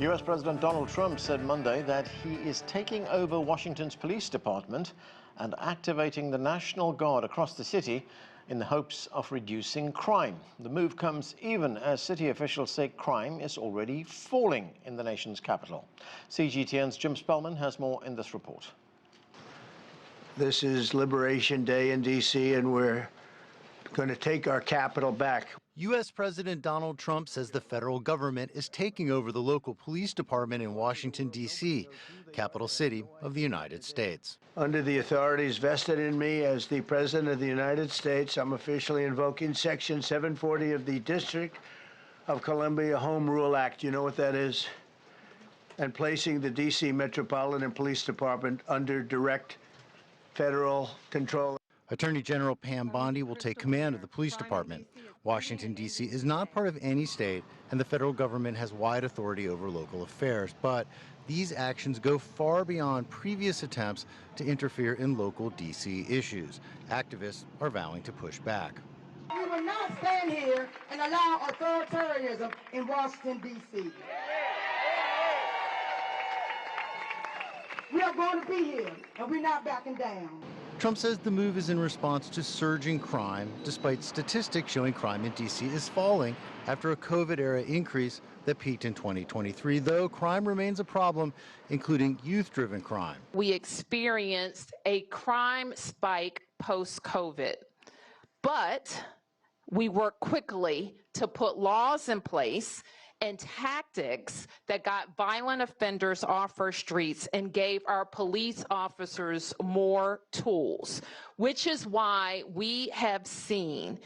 U.S. President Donald Trump said Monday that he is taking over Washington's police department and activating the National Guard across the city in the hopes of reducing crime. The move comes even as city officials say crime is already falling in the nation's capital. CGTN's Jim Spellman has more in this report. This is Liberation Day in D.C., and we're going to take our capital back. U.S. President Donald Trump says the federal government is taking over the local police department in Washington, D.C., capital city of the United States. Under the authorities vested in me as the President of the United States, I'm officially invoking Section 740 of the District of Columbia Home Rule Act. You know what that is? And placing the D.C. Metropolitan Police Department under direct federal control. Attorney General Pam Bondi will take command of the police department. Washington, D.C. is not part of any state, and the federal government has wide authority over local affairs. But these actions go far beyond previous attempts to interfere in local D.C. issues. Activists are vowing to push back. We will not stand here and allow authoritarianism in Washington, D.C. We are going to be here, and we're not backing down. Trump says the move is in response to surging crime, despite statistics showing crime in D.C. is falling after a COVID-era increase that peaked in 2023, though crime remains a problem, including youth-driven crime. We experienced a crime spike post-COVID, but we worked quickly to put laws in place and tactics that got violent offenders off our streets and gave our police officers more tools, which is why we have seen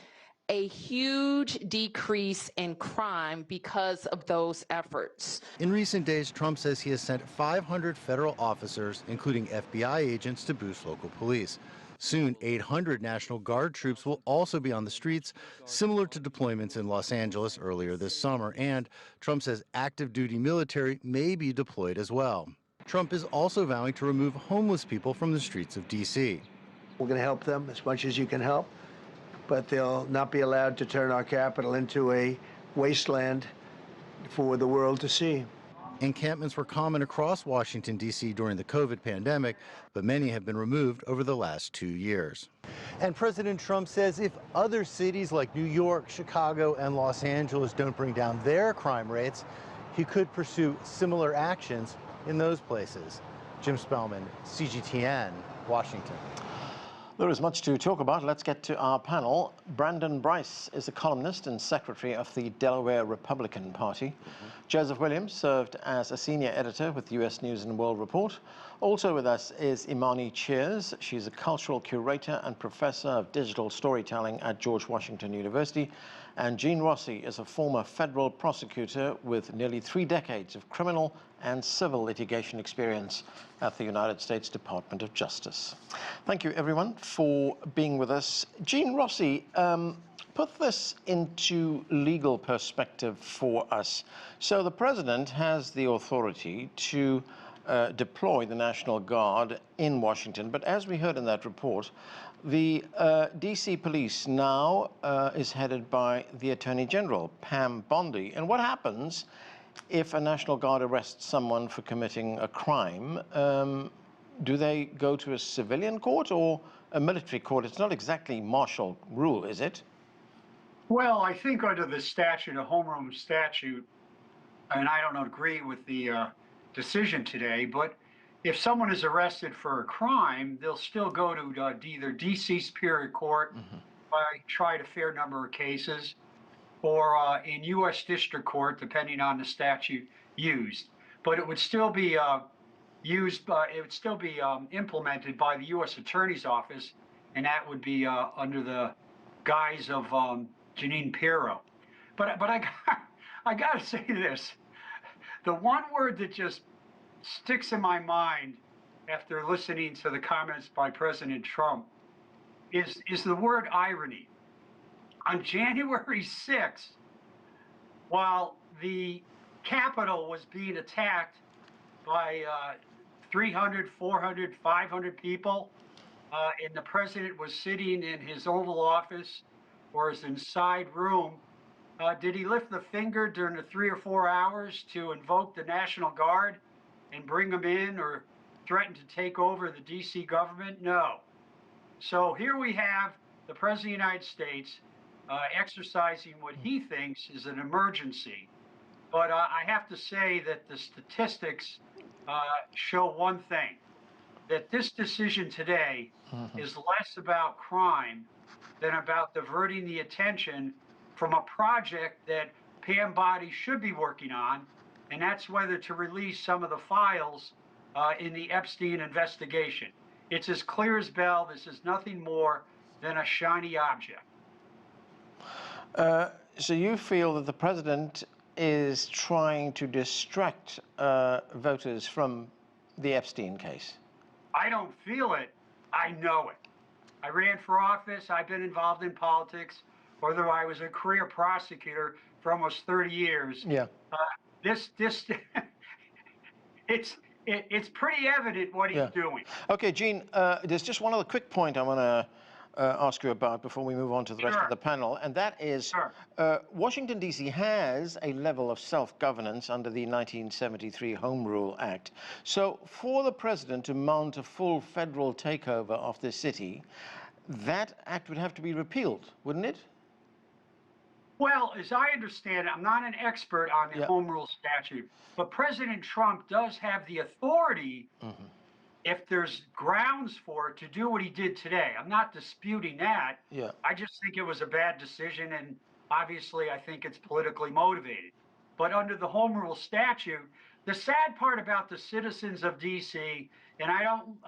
a huge decrease in crime because of those efforts. In recent days, Trump says he has sent 500 federal officers, including FBI agents, to boost local police. Soon, 800 National Guard troops will also be on the streets, similar to deployments in Los Angeles earlier this summer. And Trump says active duty military may be deployed as well. Trump is also vowing to remove homeless people from the streets of D.C. We're going to help them as much as you can help, but they'll not be allowed to turn our capital into a wasteland for the world to see. Encampments were common across Washington, D.C. during the COVID pandemic, but many have been removed over the last 2 years. And President Trump says if other cities like New York, Chicago, and Los Angeles don't bring down their crime rates, he could pursue similar actions in those places. Jim Spellman, CGTN, Washington. There is much to talk about. Let's get to our panel. Brice is a columnist and secretary of the Delaware Republican Party. Joseph Williams served as a senior editor with U.S. News and World Report. Also with us is Imani Cheers. She's a cultural curator and professor of digital storytelling at George Washington University. And Jean Rossi is a former federal prosecutor with nearly 3 decades of criminal and civil litigation experience at the United States Department of Justice. Thank you, everyone, for being with us. Jean Rossi, put this into legal perspective for us. So the president has the authority to deploy the National Guard in Washington, but as we heard in that report, the D.C. police now is headed by the Attorney General, Pam Bondi. And what happens if a National Guard arrests someone for committing a crime? Do they go to a civilian court or a military court? It's not exactly martial rule, is it? Well, I think under the statute, a homeroom statute, and I don't agree with the decision today, but if someone is arrested for a crime, they'll still go to either D.C. Superior Court. I tried a fair number of cases, or in U.S. District Court, depending on the statute used. But it would still be implemented by the U.S. Attorney's Office, and that would be under the guise of Janine Pirro. But I got to say this: the one word that just sticks in my mind after listening to the comments by President Trump is the word irony. On January 6th, while the Capitol was being attacked by 300, 400, 500 people, and the president was sitting in his Oval Office or his inside room Did he lift the finger during the 3 or 4 hours to invoke the National Guard and bring them in or threaten to take over the DC government? No. So here we have the President of the United States exercising what he thinks is an emergency. But I have to say that the statistics show one thing, that this decision today is less about crime than about diverting the attention from a project that Pam Boddy should be working on, and that's whether to release some of the files in the Epstein investigation. It's as clear as bell. This is nothing more than a shiny object. So you feel that the president is trying to distract voters from the Epstein case? I don't feel it. I know it. I ran for office. I've been involved in politics, although I was a career prosecutor for almost 30 years. Yeah. It's pretty evident what he's doing. Okay, Gene, there's just one other quick point I want to ask you about before we move on to the rest of the panel, and that is Washington, D.C. has a level of self-governance under the 1973 Home Rule Act. So for the president to mount a full federal takeover of the city, that act would have to be repealed, wouldn't it? Well, as I understand it, I'm not an expert on the Home Rule statute, but President Trump does have the authority, if there's grounds for it, to do what he did today. I'm not disputing that. Yeah. I just think it was a bad decision, and obviously I think it's politically motivated. But under the Home Rule statute, the sad part about the citizens of D.C., and I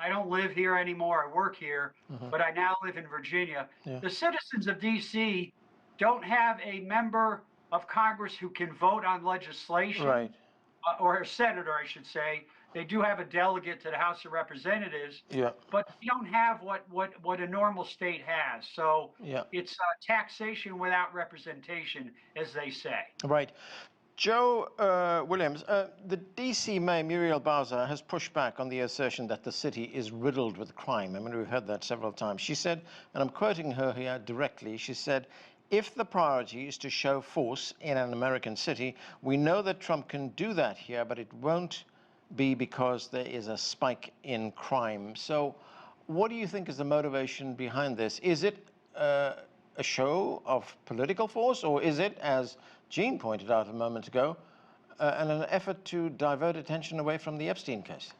don't live here anymore, I work here, but I now live in Virginia. The citizens of D.C. don't have a member of Congress who can vote on legislation, or a senator, I should say. They do have a delegate to the House of Representatives, but they don't have what a normal state has. So it's taxation without representation, as they say. Right. Joe Williams, the D.C. Mayor Muriel Bowser has pushed back on the assertion that the city is riddled with crime. I mean, we've heard that several times. She said, and I'm quoting her here directly, she said, "If the priority is to show force in an American city, we know that Trump can do that here, but it won't be because there is a spike in crime." So what do you think is the motivation behind this? Is it a show of political force, or is it, as Gene pointed out a moment ago, an effort to divert attention away from the Epstein case?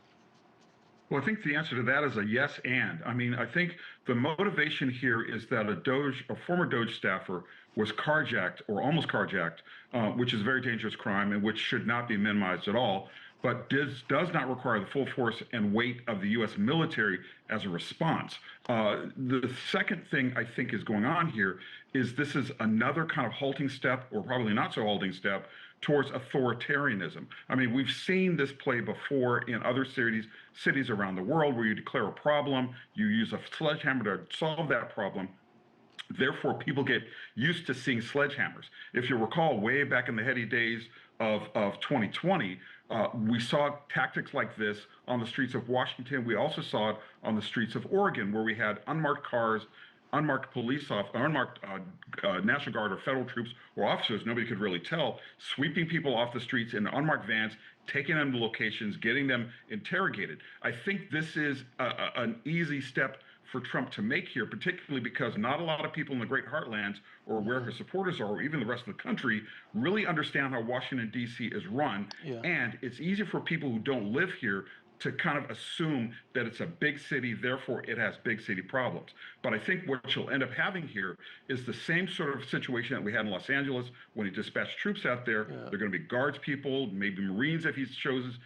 Well, I think the answer to that is a yes and. I mean, I think the motivation here is that a former Doge staffer was carjacked or almost carjacked, which is a very dangerous crime and which should not be minimized at all, but does not require the full force and weight of the U.S. military as a response. The second thing I think is going on here is this is another kind of halting step, or probably not so halting step, towards authoritarianism. I mean, we've seen this play before in other cities around the world, where you declare a problem, you use a sledgehammer to solve that problem. Therefore, people get used to seeing sledgehammers. If you recall, way back in the heady days of 2020, we saw tactics like this on the streets of Washington. We also saw it on the streets of Oregon, where we had unmarked cars, unmarked unmarked National Guard or federal troops or officers, nobody could really tell, sweeping people off the streets in unmarked vans, taking them to locations, getting them interrogated. I think this is an easy step for Trump to make here, particularly because not a lot of people in the great heartlands, or where his supporters are, or even the rest of the country, really understand how Washington, D.C. is run. And it's easy for people who don't live here to kind of assume that it's a big city, therefore it has big city problems. But I think what you'll end up having here is the same sort of situation that we had in Los Angeles when he dispatched troops out there. They're going to be guards people, maybe Marines if he chooses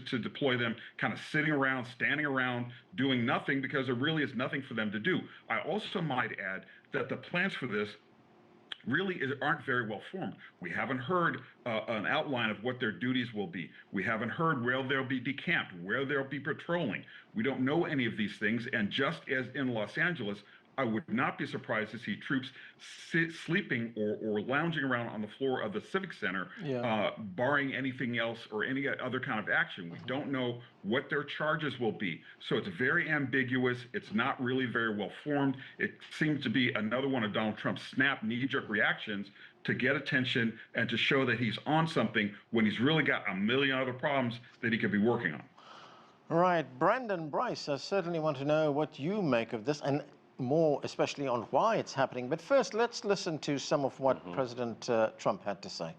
to deploy them, kind of sitting around, standing around, doing nothing, because there really is nothing for them to do. I also might add that the plans for this really aren't very well formed. We haven't heard an outline of what their duties will be. We haven't heard where they'll be decamped, where they'll be patrolling. We don't know any of these things. And just as in Los Angeles, I would not be surprised to see troops sleeping or lounging around on the floor of the Civic Center, barring anything else or any other kind of action. We don't know what their charges will be. So it's very ambiguous. It's not really very well formed. It seems to be another one of Donald Trump's snap knee-jerk reactions to get attention and to show that he's on something when he's really got a million other problems that he could be working on. Right, Brandon Brice, I certainly want to know what you make of this, and more especially on why it's happening. But first, let's listen to some of what President Trump had to say.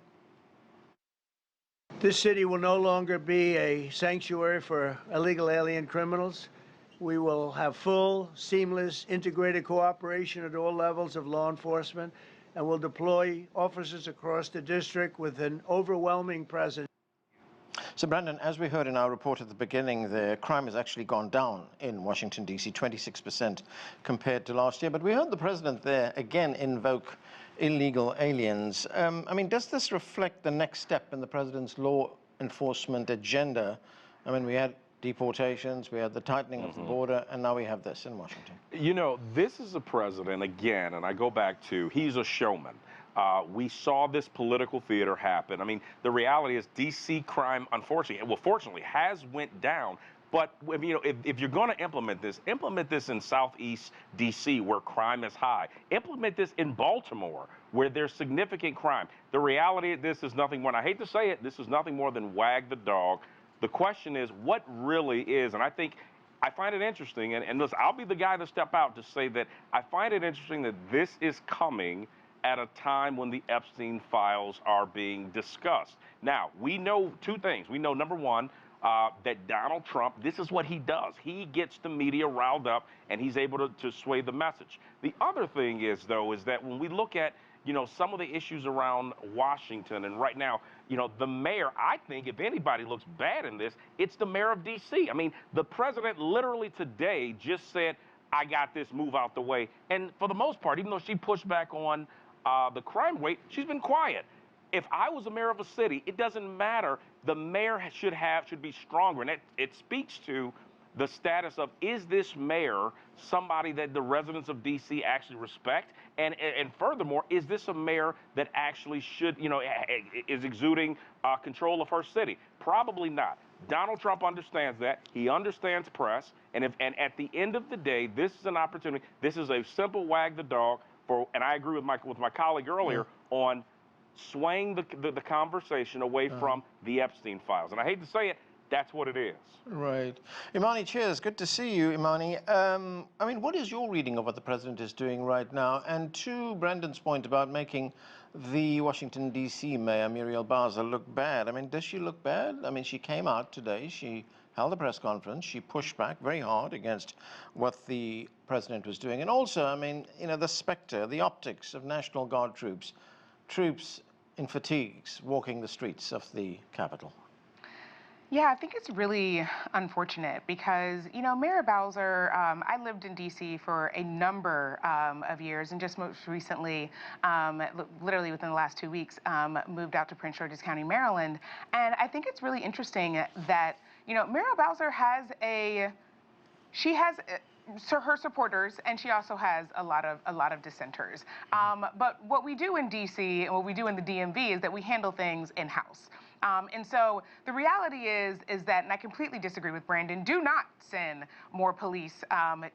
This city will no longer be a sanctuary for illegal alien criminals. We will have full, seamless, integrated cooperation at all levels of law enforcement, and we'll deploy officers across the district with an overwhelming presence. So, Brandon, as we heard in our report at the beginning, the crime has actually gone down in Washington, D.C., 26% compared to last year. But we heard the president there again invoke illegal aliens. I mean, does this reflect the next step in the president's law enforcement agenda? I mean, we had deportations, we had the tightening of the border, and now we have this in Washington. You know, this is a president, again, and I go back to, he's a showman. We saw this political theater happen. I mean, the reality is D.C. crime, unfortunately, well, fortunately, has went down. But, you know, if you're going to implement this in Southeast D.C. where crime is high. Implement this in Baltimore where there's significant crime. The reality of this is nothing more, and I hate to say it, this is nothing more than wag the dog. The question is, what really is, and I find it interesting, and listen, I'll be the guy to step out to say that I find it interesting that this is coming at a time when the Epstein files are being discussed. Now, we know two things. We know, number one, that Donald Trump, this is what he does. He gets the media riled up, and he's able to sway the message. The other thing is, though, is that when we look at, you know, some of the issues around Washington, and right now, you know, the mayor, I think if anybody looks bad in this, it's the mayor of D.C. I mean, the president literally today just said, I got this, move out the way. And for the most part, even though she pushed back on the crime rate, she's been quiet. If I was a mayor of a city, it doesn't matter. The mayor should be stronger. And it speaks to the status of, is this mayor somebody that the residents of D.C. actually respect? And furthermore, is this a mayor that actually should, you know, is exuding control of her city? Probably not. Donald Trump understands that. He understands press. And at the end of the day, this is an opportunity. This is a simple wag the dog for, and I agree with my colleague earlier on swaying the conversation away from the Epstein files. And I hate to say it, that's what it is. Right. Imani Cheers, good to see you, Imani. I mean, what is your reading of what the president is doing right now? And to Brendan's point about making the Washington, D.C. mayor, Muriel Bowser, look bad. I mean, does she look bad? I mean, she came out today, she held a press conference, she pushed back very hard against what the president was doing. And also, I mean, you know, the specter, the optics of National Guard troops in fatigues walking the streets of the Capitol. Yeah, I think it's really unfortunate because, you know, Mayor Bowser, I lived in D.C. for a number of years and just most recently, literally within the last 2 weeks, moved out to Prince George's County, Maryland. And I think it's really interesting that, you know, Mayor Bowser has her supporters, and she also has a lot of dissenters. But what we do in D.C. and what we do in the DMV is that we handle things in-house. And so the reality is that, and I completely disagree with Brandon, do not send more police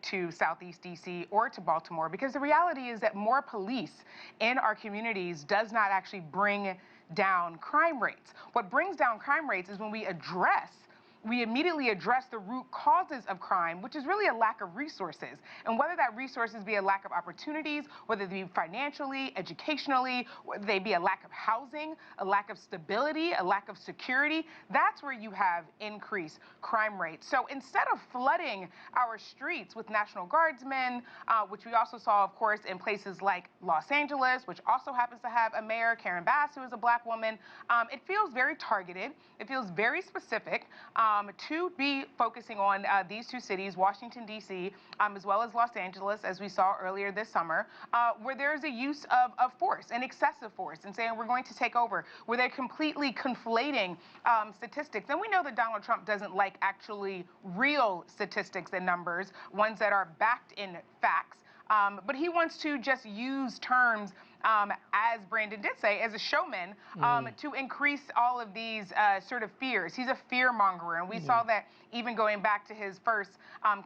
to Southeast D.C. or to Baltimore, because the reality is that more police in our communities does not actually bring down crime rates. What brings down crime rates is when we immediately address the root causes of crime, which is really a lack of resources. And whether that resources be a lack of opportunities, whether they be financially, educationally, whether they be a lack of housing, a lack of stability, a lack of security, that's where you have increased crime rates. So instead of flooding our streets with National Guardsmen, which we also saw, of course, in places like Los Angeles, which also happens to have a mayor, Karen Bass, who is a black woman, it feels very targeted. It feels very specific. To be focusing on these two cities, Washington, D.C., as well as Los Angeles, as we saw earlier this summer, where there's a use of force and excessive force and saying we're going to take over, where they're completely conflating statistics. And we know that Donald Trump doesn't like actually real statistics and numbers, ones that are backed in facts. But he wants to just use terms, as Brandon did say, as a showman, to increase all of these sort of fears. He's a fear monger, and we saw that even going back to his first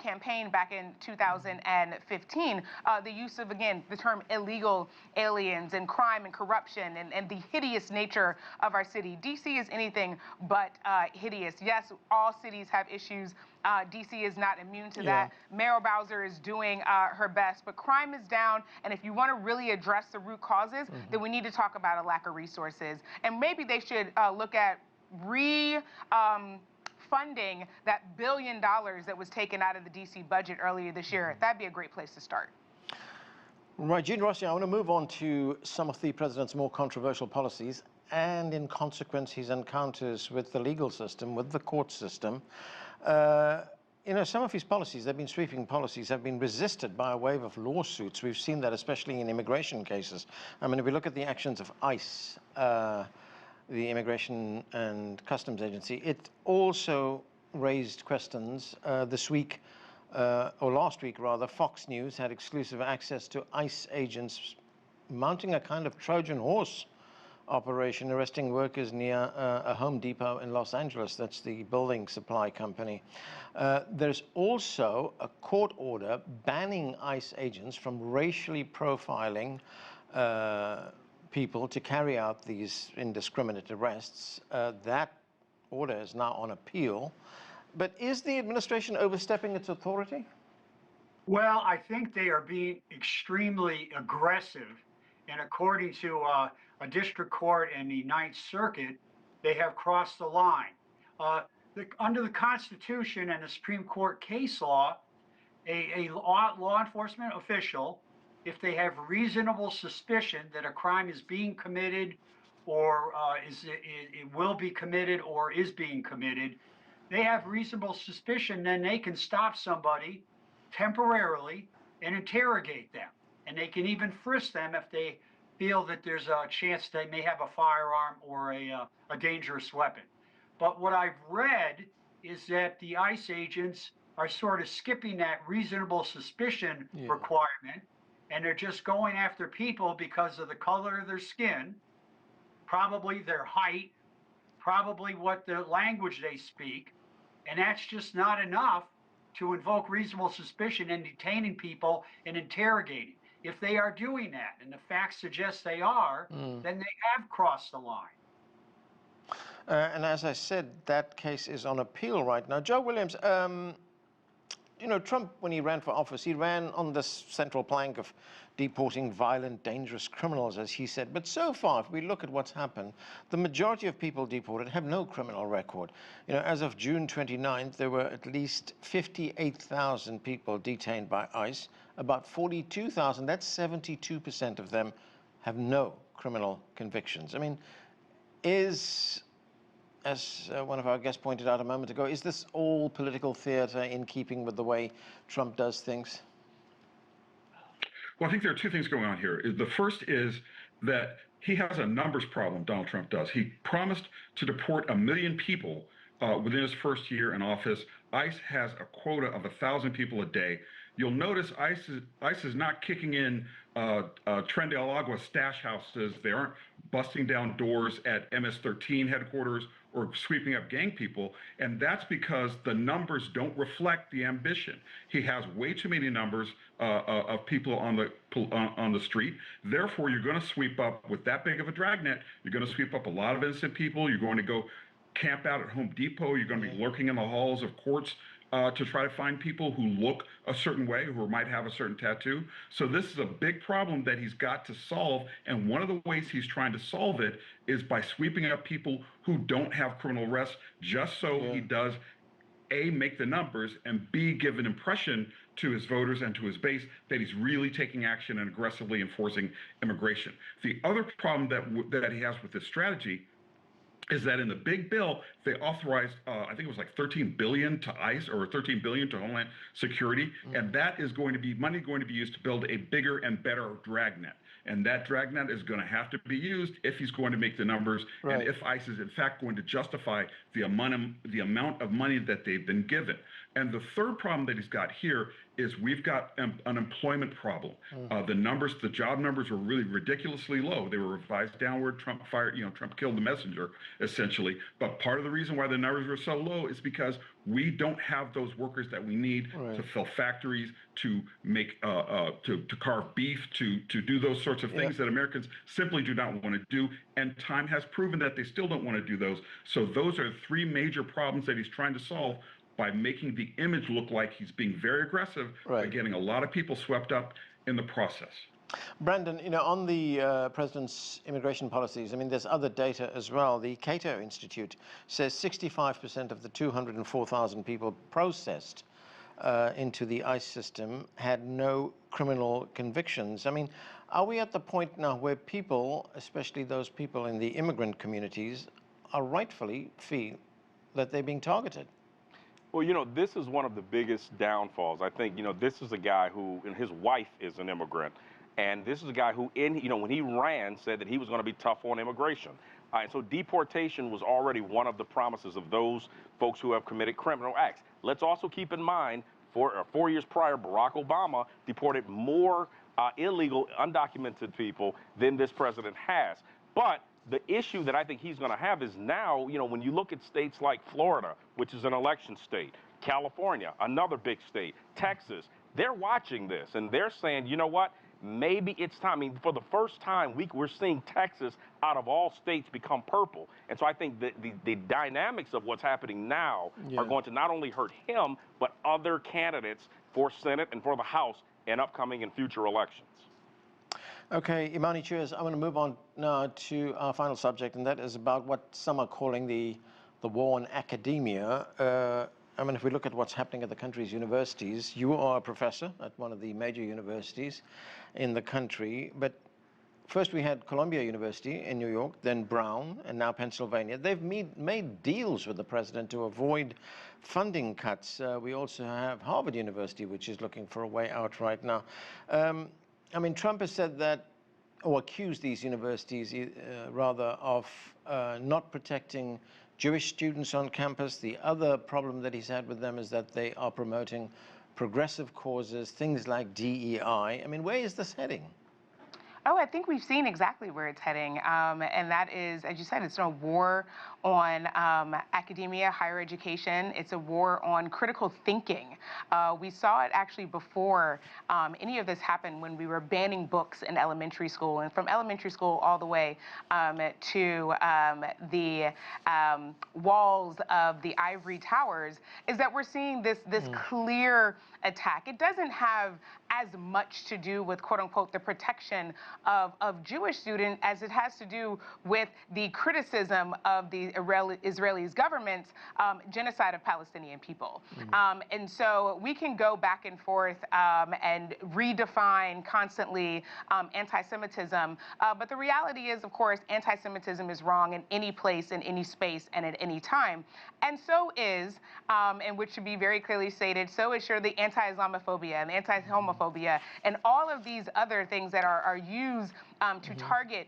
campaign back in 2015, the use of, again, the term illegal aliens and crime and corruption and the hideous nature of our city. D.C. is anything but hideous. Yes, all cities have issues. D.C. is not immune to that. Mayor Bowser is doing her best, but crime is down, and if you want to really address the root causes, then we need to talk about a lack of resources. And maybe they should look at funding that $1 billion that was taken out of the D.C. budget earlier this year. That'd be a great place to start. Right, Gene Rossi, I want to move on to some of the president's more controversial policies and, in consequence, his encounters with the legal system, with the court system. You know, some of his policies, they've been sweeping policies, have been resisted by a wave of lawsuits. We've seen that especially in immigration cases. I mean, if we look at the actions of ICE, the Immigration and Customs Agency, it also raised questions. This week, or last week rather, Fox News had exclusive access to ICE agents mounting a kind of Trojan horse operation, arresting workers near a Home Depot in Los Angeles. That's the building supply company. There's also a court order banning ICE agents from racially profiling people to carry out these indiscriminate arrests. That order is now on appeal. But is the administration overstepping its authority? Well, I think they are being extremely aggressive. And according to a district court in the Ninth Circuit, they have crossed the line. Under the Constitution and the Supreme Court case law, a law enforcement official, if they have reasonable suspicion that a crime is being committed or it will be committed or is being committed, they have reasonable suspicion, then they can stop somebody temporarily and interrogate them. And they can even frisk them if they feel that there's a chance they may have a firearm or a dangerous weapon. But what I've read is that the ICE agents are sort of skipping that reasonable suspicion requirement, and they're just going after people because of the color of their skin, probably their height, probably what the language they speak, and that's just not enough to invoke reasonable suspicion in detaining people and interrogating. If they are doing that, and the facts suggest they are, then they have crossed the line. And as I said, that case is on appeal right now. Joe Williams, you know, Trump, when he ran for office, he ran on this central plank of deporting violent, dangerous criminals, as he said. But so far, if we look at what's happened, the majority of people deported have no criminal record. You know, as of June 29th, there were at least 58,000 people detained by ICE. About 42,000, that's 72% of them, have no criminal convictions. I mean, as one of our guests pointed out a moment ago, is this all political theater in keeping with the way Trump does things? Well, I think there are two things going on here. The first is that he has a numbers problem, Donald Trump does. He promised to deport 1 million people within his first year in office. ICE has a quota of 1,000 people a day. You'll notice ICE is not kicking in Tren de Agua stash houses. They aren't busting down doors at MS-13 headquarters or sweeping up gang people, and that's because the numbers don't reflect the ambition. He has way too many numbers of people on the street. Therefore, you're going to sweep up with that big of a dragnet. You're going to sweep up a lot of innocent people. You're going to go camp out at Home Depot. You're going to be lurking in the halls of courts to try to find people who look a certain way, who might have a certain tattoo. So this is a big problem that he's got to solve, and one of the ways he's trying to solve it is by sweeping up people who don't have criminal arrests, just so he does, A, make the numbers, and B, give an impression to his voters and to his base that he's really taking action and aggressively enforcing immigration. The other problem that he has with this strategy is that in the big bill, they authorized, I think it was like $13 billion to ICE or $13 billion to Homeland Security, and that is going to be money going to be used to build a bigger and better dragnet. And that dragnet is going to have to be used if he's going to make the numbers, and if ICE is in fact going to justify the amount of money that they've been given. And the third problem that he's got here is we've got an unemployment problem. The job numbers were really ridiculously low. They were revised downward. Trump killed the messenger, essentially. But part of the reason why the numbers were so low is because we don't have those workers that we need to fill factories, to make, to carve beef, to do those sorts of things that Americans simply do not want to do. And time has proven that they still don't want to do those. So those are three major problems that he's trying to solve by making the image look like he's being very aggressive, by getting a lot of people swept up in the process. Brandon, on the president's immigration policies, I mean, there's other data as well. The Cato Institute says 65% of the 204,000 people processed into the ICE system had no criminal convictions. I mean, are we at the point now where people, especially those people in the immigrant communities, are rightfully feel that they're being targeted? Well, this is one of the biggest downfalls. I think, this is a guy who, and his wife is an immigrant. And this is a guy who, when he ran, said that he was going to be tough on immigration. And so deportation was already one of the promises of those folks who have committed criminal acts. Let's also keep in mind, 4 years prior, Barack Obama deported more illegal, undocumented people than this president has. But the issue that I think he's going to have is now, when you look at states like Florida, which is an election state, California, another big state, Texas, they're watching this and they're saying, you know what, maybe it's time. I mean, for the first time, we're seeing Texas out of all states become purple. And so I think that the dynamics of what's happening now are going to not only hurt him, but other candidates for Senate and for the House in upcoming and future elections. Okay, Imani Cheers, I'm going to move on now to our final subject, and that is about what some are calling the war on academia. I mean, if we look at what's happening at the country's universities, you are a professor at one of the major universities in the country, but first we had Columbia University in New York, then Brown, and now Pennsylvania. They've made deals with the president to avoid funding cuts. We also have Harvard University, which is looking for a way out right now. I mean, Trump has said that, or accused these universities, rather, of not protecting Jewish students on campus. The other problem that he's had with them is that they are promoting progressive causes, things like DEI. I mean, where is this heading? Oh, I think we've seen exactly where it's heading. And that is, as you said, it's a war on academia, higher education. It's a war on critical thinking. We saw it actually before any of this happened when we were banning books in elementary school. And from elementary school all the way to the walls of the ivory towers, is that we're seeing this clear attack. It doesn't have as much to do with, quote unquote, the protection of Jewish students as it has to do with the criticism of the Israeli government's genocide of Palestinian people. And so we can go back and forth and redefine constantly anti-Semitism. But the reality is, of course, anti-Semitism is wrong in any place, in any space, and at any time. And so is, and which should be very clearly stated, so is sure the anti-Islamophobia and anti-homophobia and all of these other things that are used to target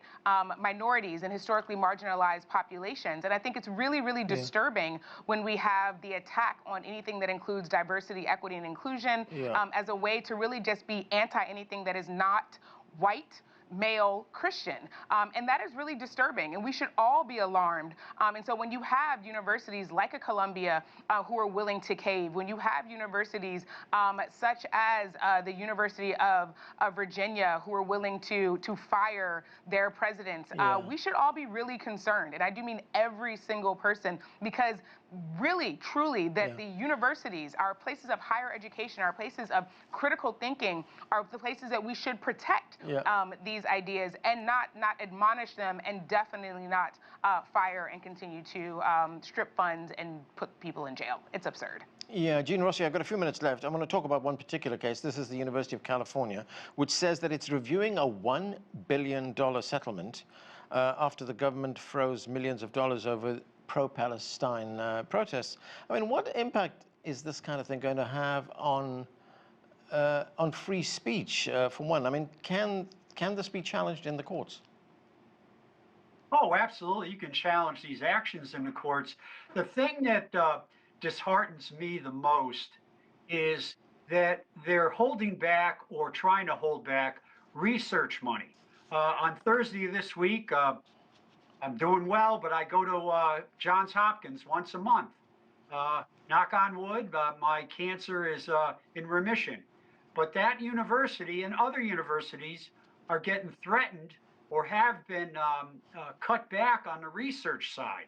minorities and historically marginalized populations. And I think it's really, really disturbing when we have the attack on anything that includes diversity, equity, and inclusion as a way to really just be anti anything that is not white, male, Christian. And that is really disturbing, and we should all be alarmed. And so when you have universities like a Columbia who are willing to cave, when you have universities such as the University of Virginia who are willing to fire their presidents, we should all be really concerned. And I do mean every single person, because really, truly, that the universities, our places of higher education, our places of critical thinking, are the places that we should protect these ideas and not admonish them, and definitely not fire and continue to strip funds and put people in jail. It's absurd. Yeah, Gene Rossi, I've got a few minutes left. I want to talk about one particular case. This is the University of California, which says that it's reviewing a $1 billion settlement after the government froze millions of dollars over pro-Palestine protests. I mean, what impact is this kind of thing going to have on free speech, for one? I mean, can this be challenged in the courts? Oh, absolutely. You can challenge these actions in the courts. The thing that disheartens me the most is that they're holding back or trying to hold back research money. On Thursday of this week, I'm doing well, but I go to Johns Hopkins once a month. Knock on wood, my cancer is in remission. But that university and other universities are getting threatened or have been cut back on the research side.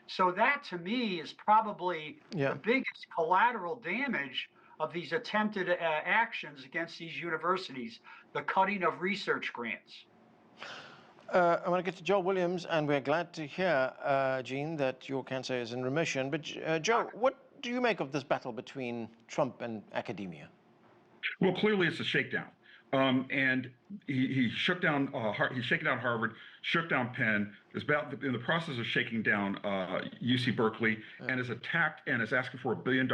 So that, to me, is probably the biggest collateral damage of these attempted actions against these universities, the cutting of research grants. I want to get to Joe Williams, and we're glad to hear, Gene, that your cancer is in remission. But Joe, what do you make of this battle between Trump and academia? Well, clearly it's a shakedown. And he shook down, he's shaking down Harvard, shook down Penn, is about in the process of shaking down UC Berkeley, and is attacked and is asking for $1 billion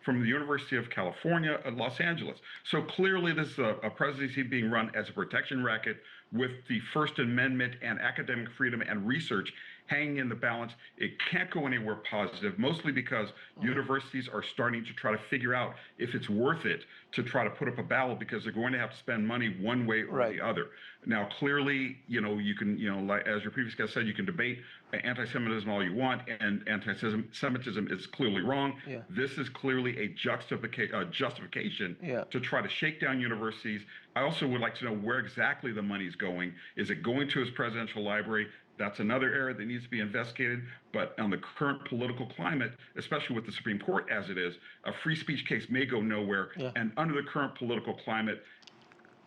from the University of California at Los Angeles. So clearly this is a presidency being run as a protection racket with the First Amendment and academic freedom and research hanging in the balance. It can't go anywhere positive, mostly because universities are starting to try to figure out if it's worth it to try to put up a battle, because they're going to have to spend money one way or the other. Now, clearly, you can, like, as your previous guest said, you can debate anti-Semitism all you want, and anti-Semitism is clearly wrong. This is clearly a justification to try to shake down universities. I also would like to know where exactly the money's going. Is it going to his presidential library? That's another area that needs to be investigated. But on the current political climate, especially with the Supreme Court as it is, a free speech case may go nowhere. And under the current political climate,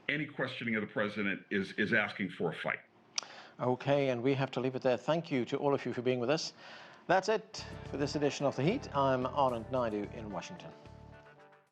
any questioning of the president is asking for a fight. Okay, and we have to leave it there. Thank you to all of you for being with us. That's it for this edition of The Heat. I'm Anand Naidu in Washington.